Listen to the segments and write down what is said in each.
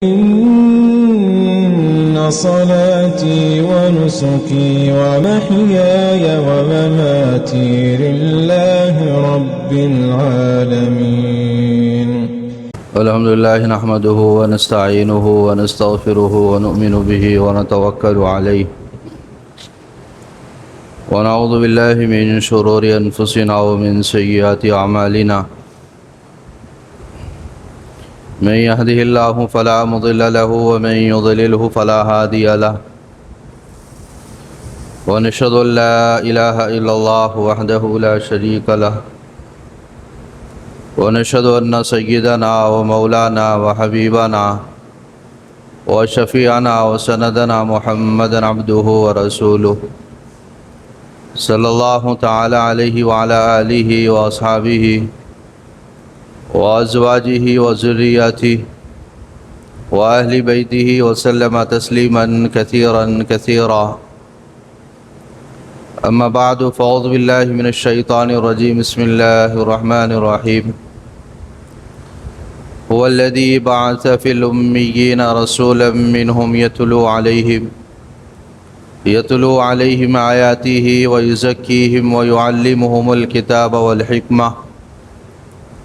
إن صلاتي ونسكي ومحياي ومماتي لله رب العالمين. الحمد لله نحمده ونستعينه ونستغفره ونؤمن به ونتوكل عليه ونعوذ بالله من شرور أنفسنا ومن سيئات أعمالنا. من يهده الله فلا مضل له ومن يضلله فلا هادي له. ونشهد أن لا إله إلا الله وحده لا شريك له. ونشهد أن سيدنا ومولانا وحبيبنا وشفيعنا وسندنا محمدا عبده ورسوله صلى الله تعالى عليه وعلى آله وأصحابه وأزواجه وذرياته وأهل بيته وسلم تسليما كثيرا كثيرا. أما بعد فأعوذ بالله من الشيطان الرجيم. بسم الله الرحمن الرحيم. هو الذي بعث في الأميين رسولا منهم يتلو عليهم آياته ويزكيهم ويعلمهم الكتاب والحكمة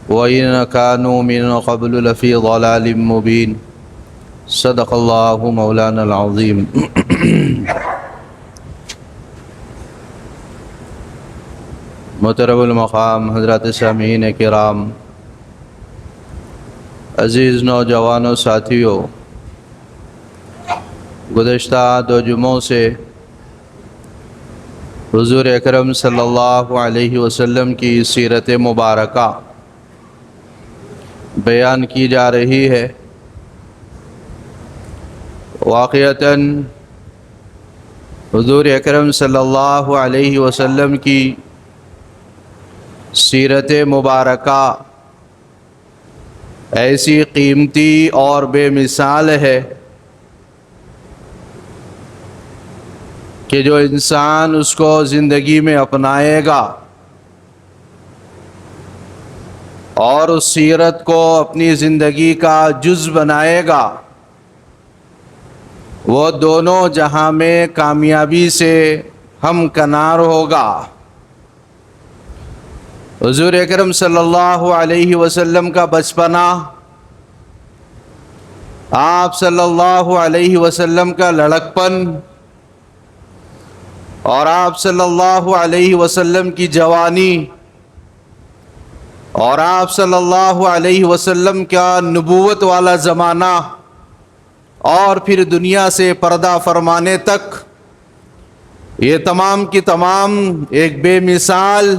وإن كانوا من قبل لفي ضلال مبين. صدق الله مولانا العظيم. محترم المقام حضرات سامعین کرام، عزیز نوجوانوں، ساتھیوں، گزشتہ 2 جمعوں سے حضور اکرم صلی اللہ علیہ وسلم کی سیرت مبارکہ بیان کی جا رہی ہے. واقعتاً حضور اکرم صلی اللہ علیہ وسلم کی سیرت مبارکہ ایسی قیمتی اور بے مثال ہے کہ جو انسان اس کو زندگی میں اپنائے گا اور اس سیرت کو اپنی زندگی کا جز بنائے گا، وہ دونوں جہاں میں کامیابی سے ہمکنار ہوگا. حضور اکرم صلی اللہ علیہ وسلم کا بچپنا، آپ صلی اللہ علیہ وسلم کا لڑکپن اور آپ صلی اللہ علیہ وسلم کی جوانی اور آپ صلی اللہ علیہ وسلم کا نبوت والا زمانہ اور پھر دنیا سے پردہ فرمانے تک، یہ تمام کی تمام ایک بے مثال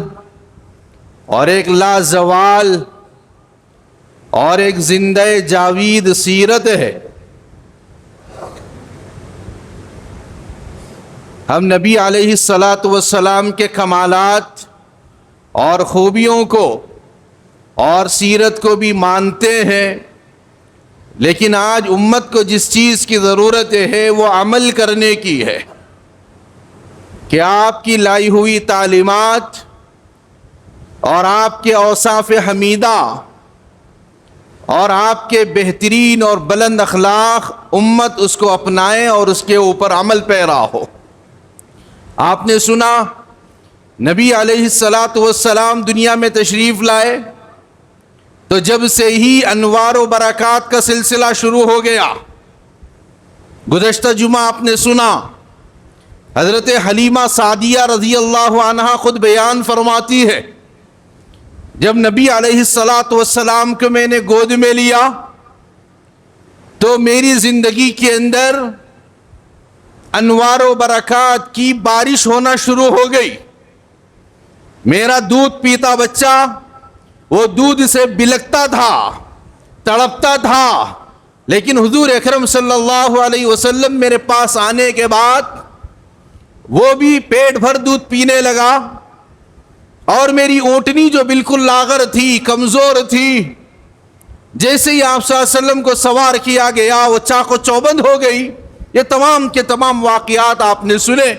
اور ایک لازوال اور ایک زندہ جاوید سیرت ہے. ہم نبی علیہ السلام کے کمالات اور خوبیوں کو اور سیرت کو بھی مانتے ہیں، لیکن آج امت کو جس چیز کی ضرورت ہے وہ عمل کرنے کی ہے کہ آپ کی لائی ہوئی تعلیمات اور آپ کے اوصاف حمیدہ اور آپ کے بہترین اور بلند اخلاق امت اس کو اپنائے اور اس کے اوپر عمل پیرا ہو. آپ نے سنا نبی علیہ السلام دنیا میں تشریف لائے تو جب سے ہی انوار و برکات کا سلسلہ شروع ہو گیا. گزشتہ جمعہ آپ نے سنا حضرت حلیمہ سعدیہ رضی اللہ عنہا خود بیان فرماتی ہے، جب نبی علیہ السلام کو میں نے گود میں لیا تو میری زندگی کے اندر انوار و برکات کی بارش ہونا شروع ہو گئی. میرا دودھ پیتا بچہ وہ دودھ سے بلکتا تھا، تڑپتا تھا، لیکن حضور اکرم صلی اللہ علیہ وسلم میرے پاس آنے کے بعد وہ بھی پیٹ بھر دودھ پینے لگا، اور میری اونٹنی جو بالکل لاغر تھی، کمزور تھی، جیسے ہی آپ صلی اللہ علیہ وسلم کو سوار کیا گیا وہ چاق و چوبند ہو گئی. یہ تمام کے تمام واقعات آپ نے سنے.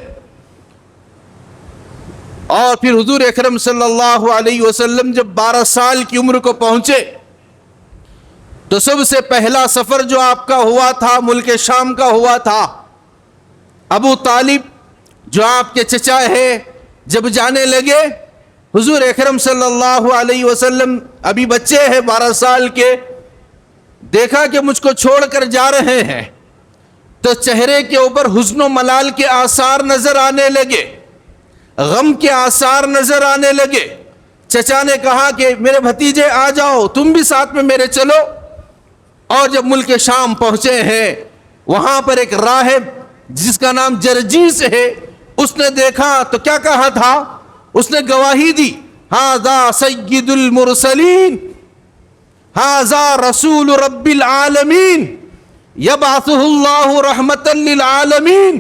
اور پھر حضور اکرم صلی اللہ علیہ وسلم جب 12 سال کی عمر کو پہنچے تو سب سے پہلا سفر جو آپ کا ہوا تھا ملک شام کا ہوا تھا. ابو طالب جو آپ کے چچا ہے جب جانے لگے, حضور اکرم صلی اللہ علیہ وسلم ابھی بچے ہیں 12 سال کے, دیکھا کہ مجھ کو چھوڑ کر جا رہے ہیں تو چہرے کے اوپر حزن و ملال کے آثار نظر آنے لگے, غم کے آثار نظر آنے لگے. چچا نے کہا کہ میرے بھتیجے آ جاؤ, تم بھی ساتھ میں میرے چلو. اور جب ملک شام پہنچے ہیں وہاں پر ایک راہب جس کا نام جرجیس ہے, اس نے دیکھا تو کیا کہا تھا, اس نے گواہی دی, ھذا سید المرسلین ھذا رسول رب العالمین یبعثہ اللہ رحمتا للعالمین.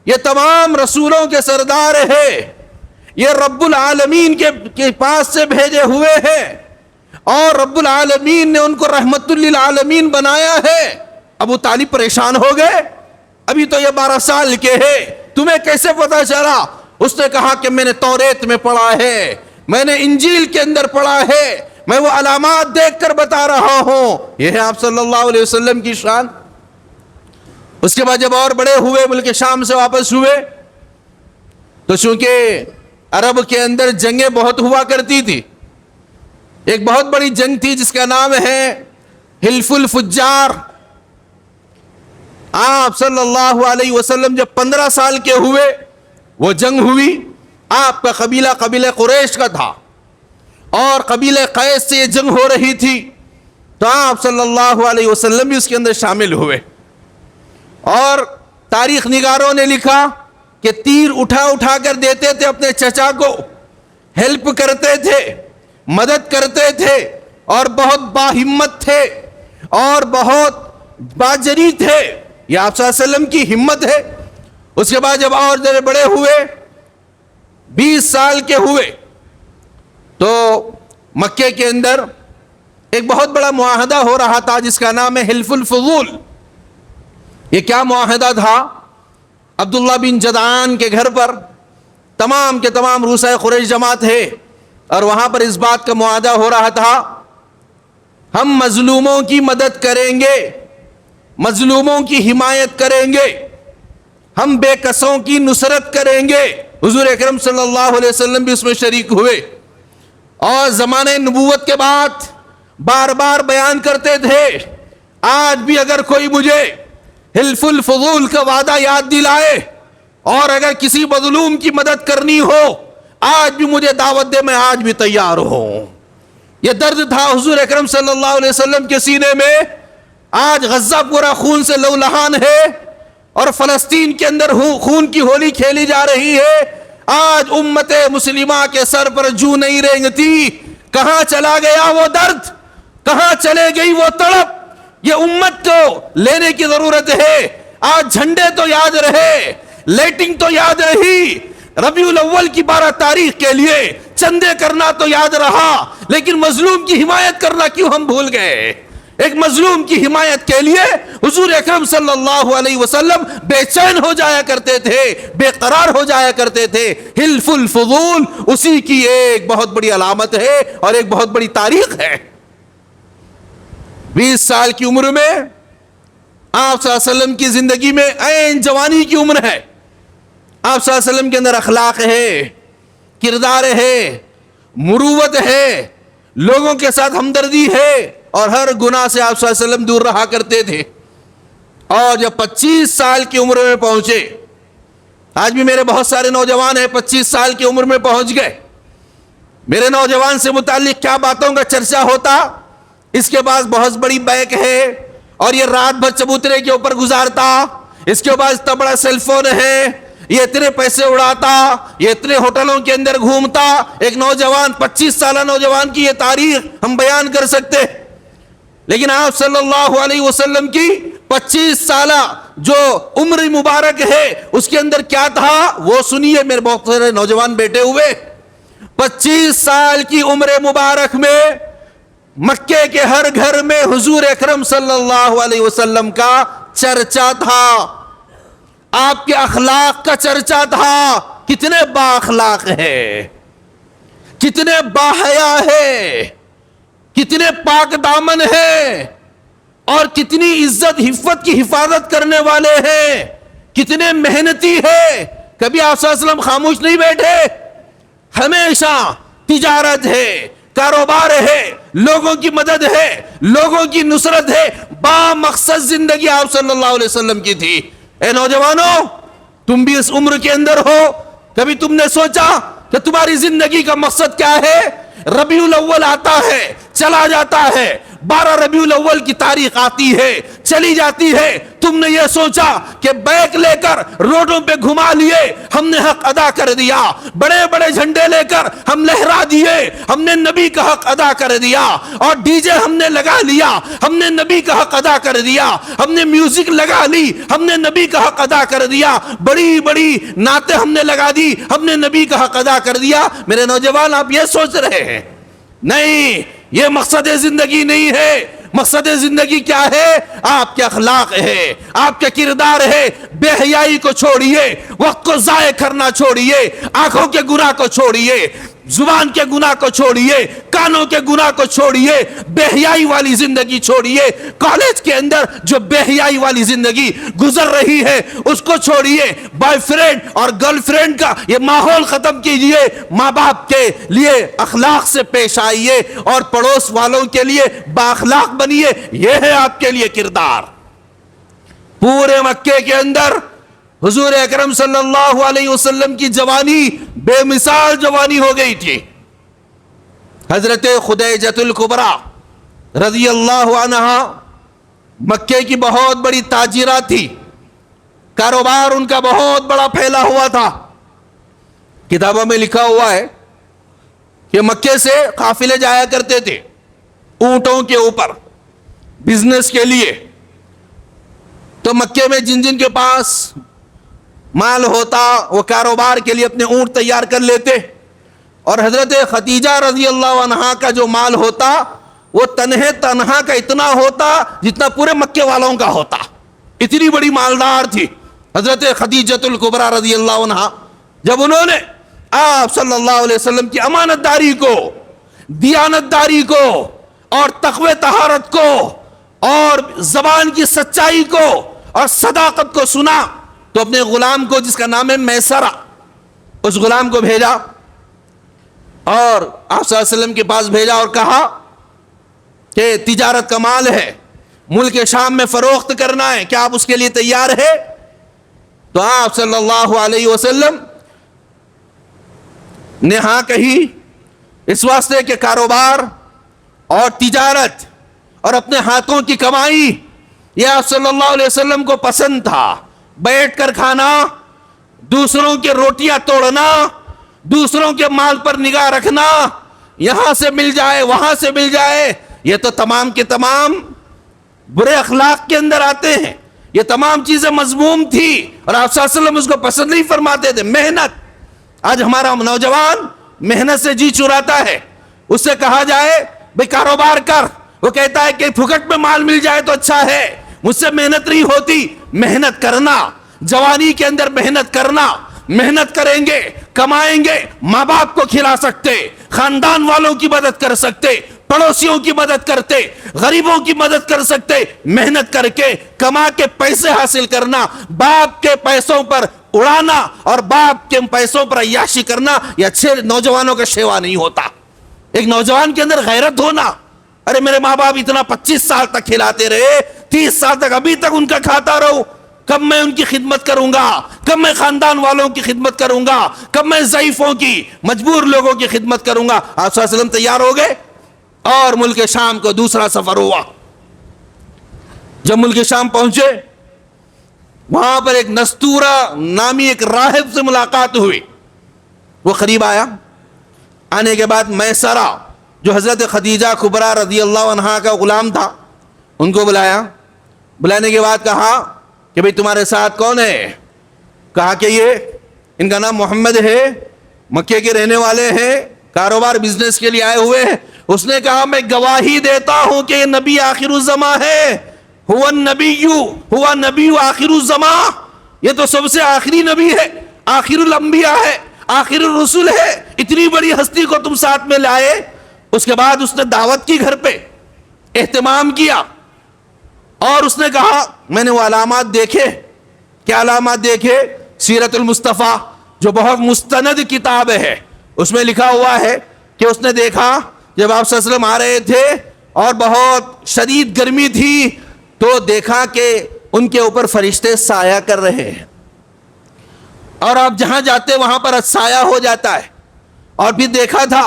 یہ تمام رسولوں کے سردار ہے, یہ رب العالمین کے پاس سے بھیجے ہوئے ہیں اور رب العالمین نے ان کو رحمت للعالمین بنایا ہے. ابو طالب پریشان ہو گئے, ابھی تو یہ 12 سال کے ہے, تمہیں کیسے پتا چلا؟ اس نے کہا کہ میں نے توریت میں پڑھا ہے, میں نے انجیل کے اندر پڑھا ہے, میں وہ علامات دیکھ کر بتا رہا ہوں. یہ ہے آپ صلی اللہ علیہ وسلم کی شان. اس کے بعد جب اور بڑے ہوئے, ملک شام سے واپس ہوئے, تو چونکہ عرب کے اندر جنگیں بہت ہوا کرتی تھی, ایک بہت بڑی جنگ تھی جس کا نام ہے حلف الفجار. آپ صلی اللہ علیہ وسلم جب 15 سال کے ہوئے وہ جنگ ہوئی. آپ کا قبیلہ قریش کا تھا اور قبیلہ قیس سے یہ جنگ ہو رہی تھی, تو آپ صلی اللہ علیہ وسلم بھی اس کے اندر شامل ہوئے. اور تاریخ نگاروں نے لکھا کہ تیر اٹھا کر دیتے تھے اپنے چچا کو, ہیلپ کرتے تھے, مدد کرتے تھے, اور بہت باہمت تھے اور بہت باجری تھے. یہ آپ صلی اللہ علیہ وسلم کی ہمت ہے. اس کے بعد جب اور ذرا بڑے ہوئے, 20 سال کے ہوئے, تو مکے کے اندر ایک بہت بڑا معاہدہ ہو رہا تھا جس کا نام ہے حلف الفضول. یہ کیا معاہدہ تھا؟ عبداللہ بن جدعان کے گھر پر تمام کے تمام روسائے قریش جمع تھے اور وہاں پر اس بات کا معاہدہ ہو رہا تھا, ہم مظلوموں کی مدد کریں گے, مظلوموں کی حمایت کریں گے, ہم بے کسوں کی نصرت کریں گے. حضور اکرم صلی اللہ علیہ وسلم بھی اس میں شریک ہوئے اور زمانہ نبوت کے بعد بار بار بیان کرتے تھے, آج بھی اگر کوئی مجھے حلف الفضول کا وعدہ یاد دلائے اور اگر کسی مظلوم کی مدد کرنی ہو, آج بھی مجھے دعوت دے, میں آج بھی تیار ہوں. یہ درد تھا حضور اکرم صلی اللہ علیہ وسلم کے سینے میں. آج غزہ پورا خون سے لہولہان ہے اور فلسطین کے اندر خون کی ہولی کھیلی جا رہی ہے. آج امت مسلمہ کے سر پر جو نہیں رینگتی. کہاں چلا گیا وہ درد, کہاں چلے گئی وہ تڑپ؟ یہ امت کو لینے کی ضرورت ہے. آج جھنڈے تو یاد رہے, لیٹنگ تو یاد رہی, ربیع الاول کی 12 تاریخ کے لیے چندے کرنا تو یاد رہا, لیکن مظلوم کی حمایت کرنا کیوں ہم بھول گئے؟ ایک مظلوم کی حمایت کے لیے حضور اکرم صلی اللہ علیہ وسلم بے چین ہو جایا کرتے تھے, بے قرار ہو جایا کرتے تھے. حلف الفضول اسی کی ایک بہت بڑی علامت ہے اور ایک بہت بڑی تاریخ ہے. 20 سال کی عمر میں آپ صلی اللہ علیہ وسلم کی زندگی میں عین جوانی کی عمر ہے. آپ صلی اللہ علیہ وسلم کے اندر اخلاق ہے, کردار ہے, مروت ہے, لوگوں کے ساتھ ہمدردی ہے, اور ہر گناہ سے آپ صلی اللہ علیہ وسلم دور رہا کرتے تھے. اور جب 25 سال کی عمر میں پہنچے, آج بھی میرے بہت سارے نوجوان ہیں 25 سال کی عمر میں پہنچ گئے, میرے نوجوان سے متعلق کیا باتوں کا چرچا ہوتا. اس کے پاس بہت بڑی بائک ہے اور یہ رات بھر چبوترے کے اوپر گزارتا, اس کے پاس اتنا بڑا سیل فون ہے, یہ اتنے پیسے اڑاتا, یہ اتنے ہوٹلوں کے اندر گھومتا. ایک نوجوان 25 سالہ نوجوان کی یہ تاریخ ہم بیان کر سکتے, لیکن آپ صلی اللہ علیہ وسلم کی 25 سالہ جو عمر مبارک ہے اس کے اندر کیا تھا وہ سنیے میرے بہت سارے نوجوان بیٹھے ہوئے. 25 سال کی عمر مبارک میں مکے کے ہر گھر میں حضور اکرم صلی اللہ علیہ وسلم کا چرچا تھا, آپ کے اخلاق کا چرچا تھا. کتنے با اخلاق ہے, کتنے باحیا ہے, کتنے پاک دامن ہے, اور کتنی عزت حفت کی حفاظت کرنے والے ہیں، کتنے محنتی ہیں. کبھی آپ صلی اللہ علیہ وسلم خاموش نہیں بیٹھے، ہمیشہ تجارت ہے، کاروبار ہے، لوگوں کی مدد ہے، لوگوں کی نصرت ہے، با مقصد زندگی آپ صلی اللہ علیہ وسلم کی تھی. اے نوجوانوں، تم بھی اس عمر کے اندر ہو، کبھی تم نے سوچا کہ تمہاری زندگی کا مقصد کیا ہے؟ ربیع الاول آتا ہے، چلا جاتا ہے، 12 ربیع الاول کی تاریخ آتی ہے، چلی جاتی ہے. تم نے یہ سوچا کہ بیک لے کر روڈوں پہ گھما لیے، ہم نے حق ادا کر دیا، بڑے بڑے جھنڈے لے کر ہم لہرا دیے، ہم نے نبی کا حق ادا کر دیا، اور ڈی جے ہم نے لگا لیا، ہم نے نبی کا حق ادا کر دیا، ہم نے میوزک لگا لی، ہم نے نبی کا حق ادا کر دیا، بڑی بڑی نعتیں ہم نے لگا دی، ہم نے نبی کا حق ادا کر دیا. میرے نوجوان، آپ یہ سوچ رہے ہیں؟ نہیں، یہ مقصد زندگی نہیں ہے. مقصد زندگی کیا ہے؟ آپ کے اخلاق ہے، آپ کے کردار ہے. بے حیائی کو چھوڑیے، وقت کو ضائع کرنا چھوڑیے، آنکھوں کے گناہ کو چھوڑیے، زبان کے گناہ کو چھوڑیے، کانوں کے گناہ کو چھوڑیے، بے حیائی والی زندگی چھوڑیے. کالج کے اندر جو بے حیائی والی زندگی گزر رہی ہے اس کو چھوڑیے. بوائے فرینڈ اور گرل فرینڈ کا یہ ماحول ختم کیجئے. ماں باپ کے لیے اخلاق سے پیش آئیے اور پڑوس والوں کے لیے با اخلاق بنیے. یہ ہے آپ کے لیے کردار. پورے مکے کے اندر حضور اکرم صلی اللہ علیہ وسلم کی جوانی بے مثال جوانی ہو گئی تھی. حضرت خدیجۃ الکبریٰ رضی اللہ عنہا مکے کی بہت بڑی تاجرہ تھی، کاروبار ان کا بہت بڑا پھیلا ہوا تھا. کتابوں میں لکھا ہوا ہے کہ مکے سے قافلے جایا کرتے تھے اونٹوں کے اوپر بزنس کے لیے. تو مکے میں جن جن کے پاس مال ہوتا وہ کاروبار کے لیے اپنے اونٹ تیار کر لیتے، اور حضرت خدیجہ رضی اللہ عنہا کا جو مال ہوتا وہ تنہا کا اتنا ہوتا جتنا پورے مکے والوں کا ہوتا. اتنی بڑی مالدار تھی حضرت خدیجۃ الکبریٰ رضی اللہ عنہا. جب انہوں نے آپ صلی اللہ علیہ وسلم کی امانت داری کو، دیانت داری کو، اور تقوی طہارت کو، اور زبان کی سچائی کو اور صداقت کو سنا، تو اپنے غلام کو جس کا نام ہے میسرہ، اس غلام کو بھیجا اور آپ صلی اللہ علیہ وسلم کے پاس بھیجا اور کہا کہ تجارت کا مال ہے، ملک شام میں فروخت کرنا ہے، کیا آپ اس کے لیے تیار ہے؟ تو آپ صلی اللہ علیہ وسلم نے ہاں کہی، اس واسطے کہ کاروبار اور تجارت اور اپنے ہاتھوں کی کمائی یہ آپ صلی اللہ علیہ وسلم کو پسند تھا. بیٹھ کر کھانا، دوسروں کے روٹیاں توڑنا، دوسروں کے مال پر نگاہ رکھنا، یہاں سے مل جائے وہاں سے مل جائے، یہ تو تمام کے تمام برے اخلاق کے اندر آتے ہیں. یہ تمام چیزیں مذموم تھی اور آپ صلی اللہ علیہ وسلم اس کو پسند نہیں فرماتے تھے. محنت، آج ہمارا نوجوان محنت سے جی چراتا ہے. اس سے کہا جائے بھئی کاروبار کر، وہ کہتا ہے کہ پھکٹ میں مال مل جائے تو اچھا ہے، مجھ سے محنت نہیں ہوتی. محنت کرنا، جوانی کے اندر محنت کرنا، محنت کریں گے، کمائیں گے، ماں باپ کو کھلا سکتے، خاندان والوں کی مدد کر سکتے، پڑوسیوں کی مدد کرتے، غریبوں کی مدد کر سکتے. محنت کر کے کما کے پیسے حاصل کرنا، باپ کے پیسوں پر اڑانا اور باپ کے پیسوں پر عیاشی کرنا، یہ اچھے نوجوانوں کا شیوا نہیں ہوتا. ایک نوجوان کے اندر غیرت ہونا، ارے میرے ماں باپ اتنا 25 سال تک کھلاتے رہے، 30 سال تک ابھی تک ان کا کھاتا رہوں، کب میں ان کی خدمت کروں گا، کب میں خاندان والوں کی خدمت کروں گا، کب میں ضعیفوں کی، مجبور لوگوں کی خدمت کروں گا. آپ صلی اللہ علیہ وسلم تیار ہو گئے اور ملک شام کو دوسرا سفر ہوا. جب ملک شام پہنچے، وہاں پر ایک نستورہ نامی ایک راہب سے ملاقات ہوئی. وہ قریب آیا، آنے کے بعد میسرہ جو حضرت خدیجہ کبریٰ رضی اللہ عنہا کا غلام تھا، ان کو بلایا. بلانے کے بعد کہا کہ بھئی تمہارے ساتھ کون ہے؟ کہا کہ یہ ان کا نام محمد ہے، مکے کے رہنے والے ہیں، کاروبار بزنس کے لیے آئے ہوئے ہیں. اس نے کہا میں گواہی دیتا ہوں کہ یہ نبی آخر الزماں ہے. ہوا نبی آخر الزماں، یہ تو سب سے آخری نبی ہے، آخر الانبیاء ہے، آخر الرسول ہے. اتنی بڑی ہستی کو تم ساتھ میں لائے. اس کے بعد اس نے دعوت کی، گھر پہ اہتمام کیا. اور اس نے کہا میں نے وہ علامات دیکھے. کیا علامات دیکھے؟ سیرت المصطفیٰ جو بہت مستند کتاب ہے اس میں لکھا ہوا ہے کہ اس نے دیکھا جب آپ صلی اللہ علیہ وسلم آ رہے تھے اور بہت شدید گرمی تھی تو دیکھا کہ ان کے اوپر فرشتے سایہ کر رہے ہیں اور آپ جہاں جاتے وہاں پر سایہ ہو جاتا ہے. اور پھر دیکھا تھا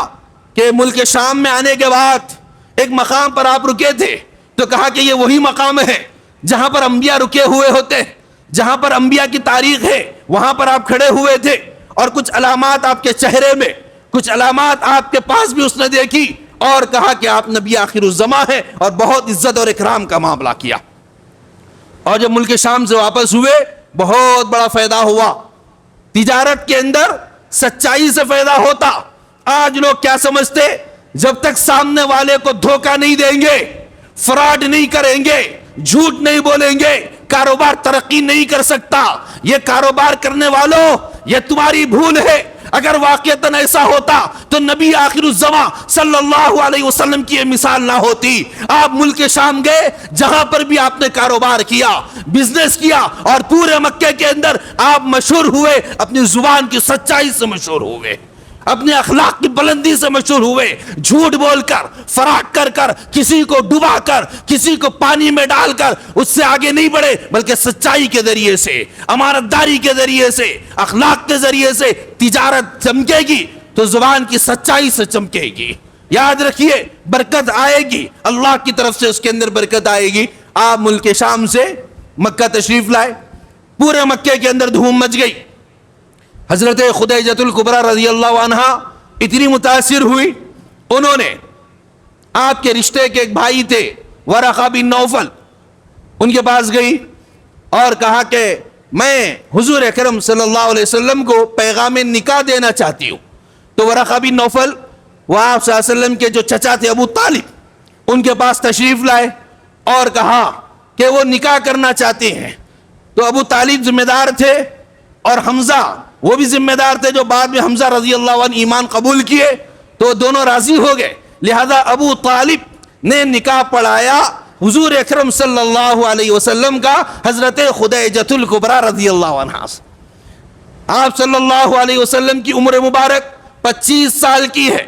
کہ ملک شام میں آنے کے بعد ایک مقام پر آپ رکے تھے تو کہا کہ یہ وہی مقام ہے جہاں پر انبیاء رکے ہوئے ہوتے ہیں, جہاں پر انبیاء کی تاریخ ہے وہاں پر آپ کھڑے ہوئے تھے. اور کچھ علامات آپ کے چہرے میں, کچھ علامات آپ کے پاس بھی اس نے دیکھی اور کہا کہ آپ نبی آخر الزماں ہیں اور بہت عزت اور اکرام کا معاملہ کیا. اور جب ملک شام سے واپس ہوئے بہت بڑا فائدہ ہوا. تجارت کے اندر سچائی سے فائدہ ہوتا. آج لوگ کیا سمجھتے, جب تک سامنے والے کو دھوکہ نہیں دیں گے, فراڈ نہیں کریں گے, جھوٹ نہیں بولیں گے, کاروبار ترقی نہیں کر سکتا. یہ کاروبار کرنے والوں یہ تمہاری بھول ہے. اگر واقعتاً ایسا ہوتا تو نبی آخر الزماں صلی اللہ علیہ وسلم کی یہ مثال نہ ہوتی. آپ ملک شام گئے, جہاں پر بھی آپ نے کاروبار کیا, بزنس کیا, اور پورے مکے کے اندر آپ مشہور ہوئے, اپنی زبان کی سچائی سے مشہور ہوئے, اپنے اخلاق کی بلندی سے مشہور ہوئے. جھوٹ بول کر, فراڈ کر کر, کسی کو ڈبا کر, کسی کو پانی میں ڈال کر اس سے آگے نہیں بڑھے, بلکہ سچائی کے ذریعے سے, امانت داری کے ذریعے سے, اخلاق کے ذریعے سے تجارت چمکے گی تو زبان کی سچائی سے چمکے گی. یاد رکھیے برکت آئے گی, اللہ کی طرف سے اس کے اندر برکت آئے گی. آپ ملک شام سے مکہ تشریف لائے, پورے مکے کے اندر دھوم مچ گئی. حضرت خدیجۃ الکبریٰ رضی اللہ عنہا اتنی متاثر ہوئی, انہوں نے آپ کے رشتے کے ایک بھائی تھے ورقہ بن نوفل, ان کے پاس گئی اور کہا کہ میں حضور اکرم صلی اللہ علیہ وسلم کو پیغام نکاح دینا چاہتی ہوں. تو ورقہ بن نوفل وہ آپ صلی اللہ علیہ وسلم کے جو چچا تھے ابو طالب, ان کے پاس تشریف لائے اور کہا کہ وہ نکاح کرنا چاہتے ہیں. تو ابو طالب ذمہ دار تھے اور حمزہ وہ بھی ذمہ دار تھے, جو بعد میں حمزہ رضی اللہ عنہ ایمان قبول کیے تو دونوں راضی ہو گئے. لہذا ابو طالب نے نکاح پڑھایا حضور اکرم صلی اللہ علیہ وسلم کا حضرت خدیجۃ الکبریٰ رضی اللہ عنہا سے. آپ صلی اللہ علیہ وسلم کی عمر مبارک 25 سال کی ہے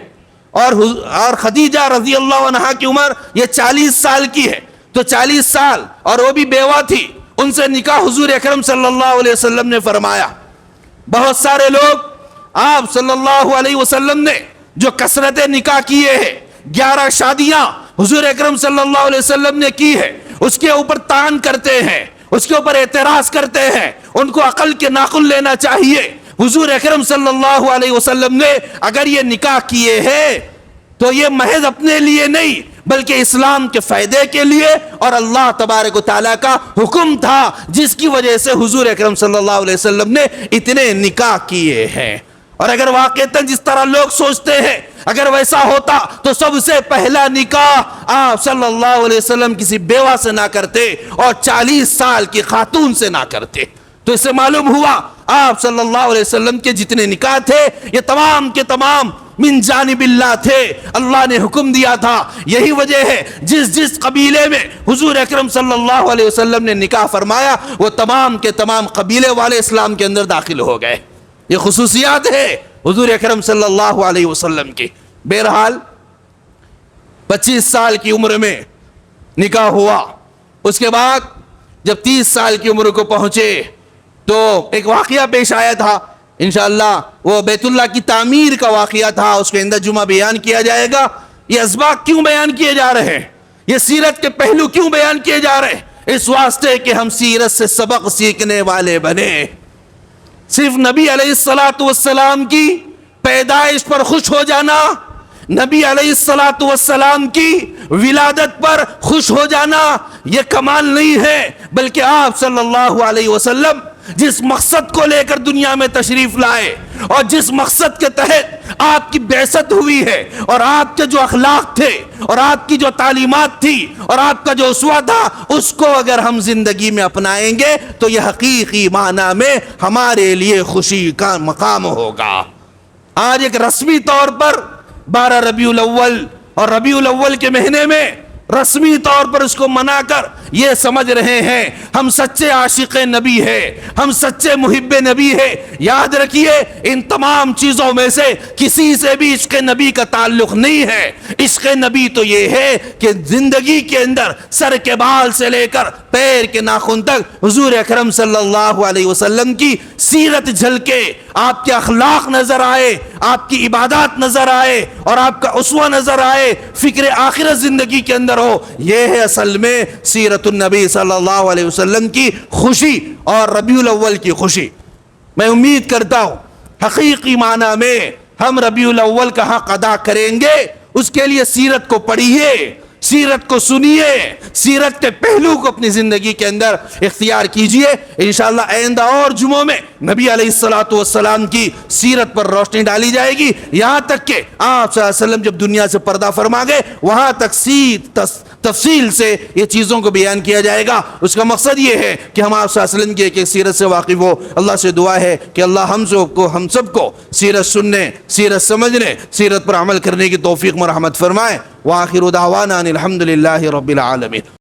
اور خدیجہ رضی اللہ عنہا کی عمر یہ 40 سال کی ہے. تو 40 سال اور وہ بھی بیوہ تھی, ان سے نکاح حضور اکرم صلی اللہ علیہ وسلم نے فرمایا. بہت سارے لوگ آپ صلی اللہ علیہ وسلم نے جو کثرت نکاح کیے ہیں, 11 شادیاں حضور اکرم صلی اللہ علیہ وسلم نے کی ہے, اس کے اوپر تان کرتے ہیں, اس کے اوپر اعتراض کرتے ہیں. ان کو عقل کے ناخن لینا چاہیے. حضور اکرم صلی اللہ علیہ وسلم نے اگر یہ نکاح کیے ہیں تو یہ محض اپنے لیے نہیں بلکہ اسلام کے فائدے کے لیے اور اللہ تبارک و تعالیٰ کا حکم تھا, جس کی وجہ سے حضور اکرم صلی اللہ علیہ وسلم نے اتنے نکاح کیے ہیں. اور اگر واقعتاً جس طرح لوگ سوچتے ہیں اگر ویسا ہوتا تو سب سے پہلا نکاح آپ صلی اللہ علیہ وسلم کسی بیوہ سے نہ کرتے اور 40 سال کی خاتون سے نہ کرتے. تو اس سے معلوم ہوا آپ صلی اللہ علیہ وسلم کے جتنے نکاح تھے یہ تمام کے تمام من جانب اللہ تھے, اللہ نے حکم دیا تھا. یہی وجہ ہے جس قبیلے میں حضور اکرم صلی اللہ علیہ وسلم نے نکاح فرمایا وہ تمام کے تمام قبیلے والے اسلام کے اندر داخل ہو گئے. یہ خصوصیات ہے حضور اکرم صلی اللہ علیہ وسلم کی. بہرحال 25 سال کی عمر میں نکاح ہوا. اس کے بعد جب 30 سال کی عمر کو پہنچے تو ایک واقعہ پیش آیا تھا, انشاءاللہ وہ بیت اللہ کی تعمیر کا واقعہ تھا, اس کے اندر جمعہ بیان کیا جائے گا. یہ اسباق کیوں بیان کیے جا رہے ہیں, یہ سیرت کے پہلو کیوں بیان کیے جا رہے ہیں, اس واسطے کہ ہم سیرت سے سبق سیکھنے والے بنے. صرف نبی علیہ السلام کی پیدائش پر خوش ہو جانا, نبی علیہ السلام کی ولادت پر خوش ہو جانا یہ کمال نہیں ہے, بلکہ آپ صلی اللہ علیہ وسلم جس مقصد کو لے کر دنیا میں تشریف لائے اور جس مقصد کے تحت آپ کی بعثت ہوئی ہے اور آپ کے جو اخلاق تھے اور آپ کی جو تعلیمات تھی اور آپ کا جو اسوہ تھا, اس کو اگر ہم زندگی میں اپنائیں گے تو یہ حقیقی معنی میں ہمارے لیے خوشی کا مقام ہوگا. آج ایک رسمی طور پر 12 ربیع الاول اور ربیع الاول کے مہینے میں رسمی طور پر اس کو منا کر یہ سمجھ رہے ہیں ہم سچے عاشق نبی ہے، ہم سچے محب نبی ہے، یاد رکھیے ان تمام چیزوں میں سے کسی سے بھی عشق نبی کا تعلق نہیں ہے۔ عشق نبی تو یہ ہے کہ زندگی کے اندر سر کے بال سے لے کر پیر کے ناخن تک حضور اکرم صلی اللہ علیہ وسلم کی سیرت جھلکے، آپ کے اخلاق نظر آئے، آپ کی عبادات نظر آئے اور آپ کا اسوہ نظر آئے، فکر آخرت زندگی کے اندر ہو۔ یہ ہے اصل میں سیرت النبی صلی اللہ علیہ وسلم کی خوشی اور ربیع الاول کی خوشی۔ میں امید کرتا ہوں حقیقی معنی میں ہم ربیع الاول کا حق ادا کریں گے۔ اس کے لیے سیرت کو پڑھیے، سیرت کو سنیے، سیرت کے پہلو کو اپنی زندگی کے اندر اختیار کیجئے۔ انشاءاللہ آئندہ اور جمعوں میں نبی علیہ السلام کی سیرت پر روشنی ڈالی جائے گی، یہاں تک کہ آپ صلی اللہ علیہ وسلم جب دنیا سے پردہ فرما گئے وہاں تک تفصیل سے یہ چیزوں کو بیان کیا جائے گا۔ اس کا مقصد یہ ہے کہ ہم آپ صلی اللہ علیہ وسلم کی ایک سیرت سے واقف ہو۔ اللہ سے دعا ہے کہ اللہ ہم سب کو سیرت سننے، سیرت سمجھنے، سیرت پر عمل کرنے کی توفیق مرحمت فرمائے۔ وآخر دعوانا ان الحمد للہ رب العالمین۔